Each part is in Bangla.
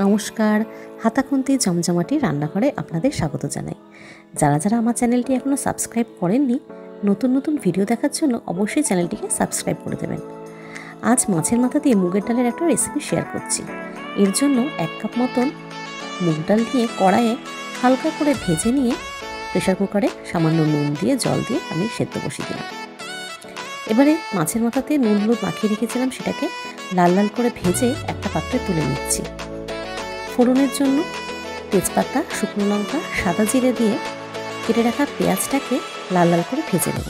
নমস্কার, হাতাখুন্তি জমজমাটি রান্নাঘরে আপনাদের স্বাগত জানাই। যারা যারা আমার চ্যানেলটি এখনও সাবস্ক্রাইব করেননি, নতুন নতুন ভিডিও দেখার জন্য অবশ্যই চ্যানেলটিকে সাবস্ক্রাইব করে দেবেন। আজ মাছের মাথা দিয়ে মুগের ডালের একটা রেসিপি শেয়ার করছি। এর জন্য 1 কাপ মতন মুগ ডাল নিয়ে কড়াইয়ে হালকা করে ভেজে নিয়ে প্রেশার কুকারে সামান্য নুন দিয়ে জল দিয়ে আমি সেদ্ধ বসিয়ে দিলাম। এবারে মাছের মাথাতে নুন হলুদ মাখিয়ে রেখেছিলাম, সেটাকে লাল লাল করে ভেজে একটা পাত্রে তুলে নিচ্ছি। ফোড়নের জন্য তেজপাতা, শুকনো লঙ্কা, সাদা জিরে দিয়ে কেটে রাখা পেঁয়াজটাকে লাল লাল করে ভেজে নেব।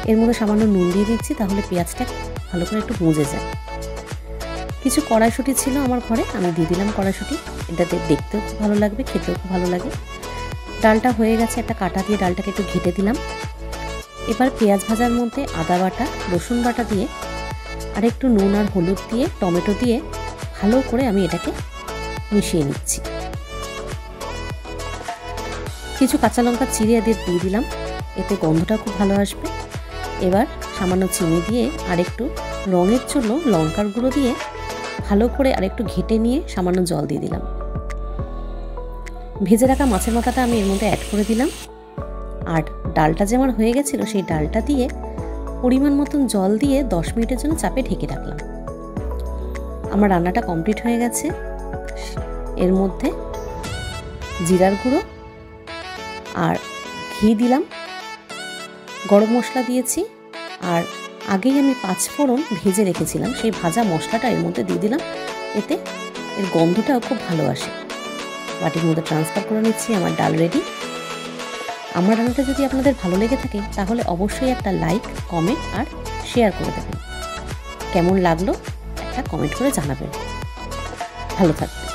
এর মধ্যে সামান্য নুন দিয়ে দিচ্ছি, তাহলে পেঁয়াজটা ভালো করে একটু ভেজে যায়। কিছু কড়াইশুঁটি ছিল আমার ঘরে, আমি দিয়ে দিলাম কড়াইশুঁটি। এটাতে দেখতেও খুব ভালো লাগবে, খেতেও খুব ভালো লাগে। ডালটা হয়ে গেছে, একটা কাঁটা দিয়ে ডালটাকে একটু ঘেটে দিলাম। এবার পেঁয়াজ ভাজার মধ্যে আদা বাটা, রসুন বাটা দিয়ে আর একটু নুন আর হলুদ দিয়ে টমেটো দিয়ে ভালো করে আমি এটাকে মিশিয়ে নিচ্ছি। কিছু কাঁচা লঙ্কা চিড়ে দিয়ে দিলাম, এতে গন্ধটা খুব ভালো আসবে। এবার সামান্য চিনি দিয়ে আর একটু রঙের জন্য লঙ্কার গুঁড়ো দিয়ে ভালো করে আর একটু ঘেটে নিয়ে সামান্য জল দিয়ে দিলাম। ভেজে রাখা মাছের মাথাটা আমি এর মধ্যে অ্যাড করে দিলাম। আর ডালটা যে আমার হয়ে গেছিলো, সেই ডালটা দিয়ে পরিমাণ মতন জল দিয়ে 10 মিনিটের জন্য চাপে ঢেকে রাখলাম। আমার রান্নাটা কমপ্লিট হয়ে গেছে। এর মধ্যে জিরার গুঁড়ো আর ঘি দিলাম, গরম মশলা দিয়েছি, আর আগেই আমি 5 ফোড়ন ভেজে রেখেছিলাম, সেই ভাজা মশলাটা এর মধ্যে দিয়ে দিলাম। এতে এর গন্ধটাও খুব ভালো আসে। বাটির মধ্যে ট্রান্সফার করে নিচ্ছি। আমার ডাল রেডি। আমার রান্নাটা যদি আপনাদের ভালো লেগে থাকে তাহলে অবশ্যই একটা লাইক, কমেন্ট আর শেয়ার করে দেবেন। কেমন লাগলো একটা কমেন্ট করে জানাবেন। ভালো থাকবেন।